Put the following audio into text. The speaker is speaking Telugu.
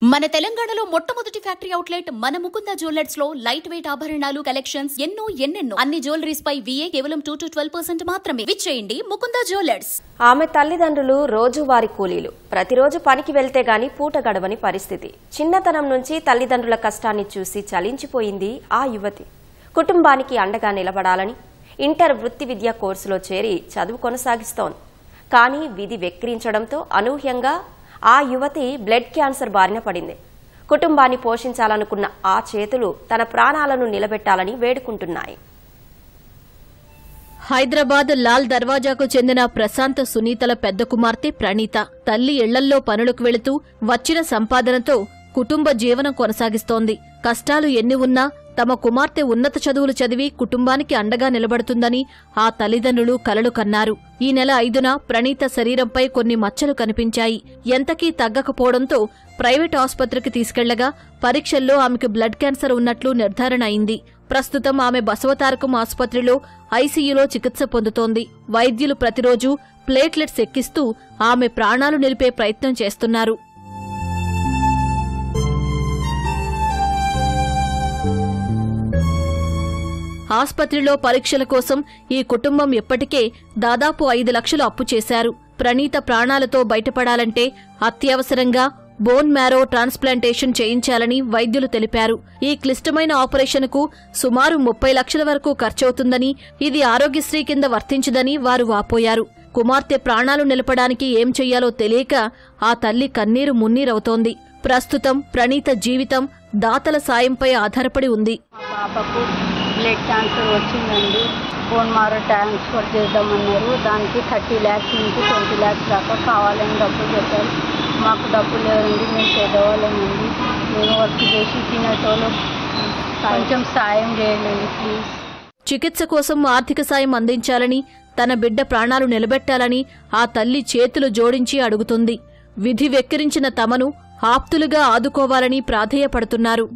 మన తెలంగాణలో మొట్టమొదటి ఫ్యాక్టరీ అవుట్లెట్ మన ముకుంద జ్యువెలర్స్ లో లైట్ వెయిట్ ఆభరణాలు కలెక్షన్స్ ఎన్నెన్నో అన్ని జ్యువెలరీస్ పై VA కేవలం 2 to 12% మాత్రమే. విచ్చేయండి ముకుంద జ్యువెలర్స్. ఆమె తల్లిదండ్రులు రోజువారీ కూలీలు. ప్రతిరోజు పనికి వెళ్తే గాని పూట గడవని పరిస్థితి. చిన్నతనం నుంచి తల్లిదండ్రుల కష్టాన్ని చూసి చలించిపోయింది ఆ యువతి. కుటుంబానికి అండగా నిలబడాలని ఇంటర్ వృత్తి విద్యా కోర్సులో చేరి చదువు కొనసాగిస్తోంది. కానీ విధి వెక్కిరించడంతో అనూహ్యంగా ఆ యువతి బ్లడ్ క్యాన్సర్ బారిన పడింది. కుటుంబాన్ని పోషించాలనుకున్న ఆ చేతులు తన ప్రాణాలను నిలబెట్టాలని వేడుకుంటున్నాయి. హైదరాబాద్ లాల్ దర్వాజాకు చెందిన ప్రశాంత్ సునీతల పెద్ద కుమార్తె ప్రణీత తల్లి ఇళ్లల్లో పనులకు వెళుతూ వచ్చిన సంపాదనతో కుటుంబ జీవనం కొనసాగిస్తోంది. కష్టాలు ఎన్ని ఉన్నా తమ కుమార్తె ఉన్నత చదువులు చదివి కుటుంబానికి అండగా నిలబడుతుందని ఆ తల్లిదండ్రులు కలలు కన్నారు. ఈ నెల 5న ప్రణీత శరీరంపై కొన్ని మచ్చలు కనిపించాయి. ఎంతకీ తగ్గకపోవడంతో ప్రైవేట్ ఆసుపత్రికి తీసుకెళ్లగా పరీక్షల్లో ఆమెకు బ్లడ్ క్యాన్సర్ ఉన్నట్లు నిర్ధారణ అయింది. ప్రస్తుతం ఆమె బసవతారకం ఆసుపత్రిలో ఐసీయూలో చికిత్స పొందుతోంది. వైద్యులు ప్రతిరోజు ప్లేట్లెట్స్ ఎక్కిస్తూ ఆమె ప్రాణాలు నిలిపే ప్రయత్నం చేస్తున్నారు. ఆస్పత్రిలో పరీక్షల కోసం ఈ కుటుంబం ఇప్పటికే దాదాపు 5 లక్షలు అప్పు చేశారు. ప్రణీత ప్రాణాలతో బయటపడాలంటే అత్యవసరంగా బోన్ మ్యారో ట్రాన్స్ప్లాంటేషన్ చేయించాలని వైద్యులు తెలిపారు. ఈ క్లిష్టమైన ఆపరేషన్కు సుమారు 30 లక్షల వరకు ఖర్చవుతుందని, ఇది ఆరోగ్యశ్రీ కింద వర్తించదని వారు వాపోయారు. కుమార్తె ప్రాణాలు నిలపడానికి ఏం చెయ్యాలో తెలియక ఆ తల్లి కన్నీరు మున్నీరవుతోంది. ప్రస్తుతం ప్రణీత జీవితం దాతల సాయంపై ఆధారపడి ఉంది. బ్లడ్ క్యాన్సర్ వచ్చిందండి. బోన్ మ్యారో ట్రాన్స్ఫర్ చేద్దామన్నారు. దానికి 30 lakhs నుంచి 20 lakhs దాకా కావాలని డబ్బులు చెప్పారు. మాకు డబ్బులు లేవండి, మేము పేదవాళ్ళమండి, మేము వర్క్ చేసి తినేటోళ్ళు, కొంచెం సాయం చేయండి ప్లీజ్. చికిత్స కోసం ఆర్థిక సాయం అందించాలని, తన బిడ్డ ప్రాణాలు నిలబెట్టాలని ఆ తల్లి చేతులు జోడించి అడుగుతుంది. విధి వెక్కిరించిన తమను ఆప్తులుగా ఆదుకోవాలని ప్రాధేయపడుతున్నారు.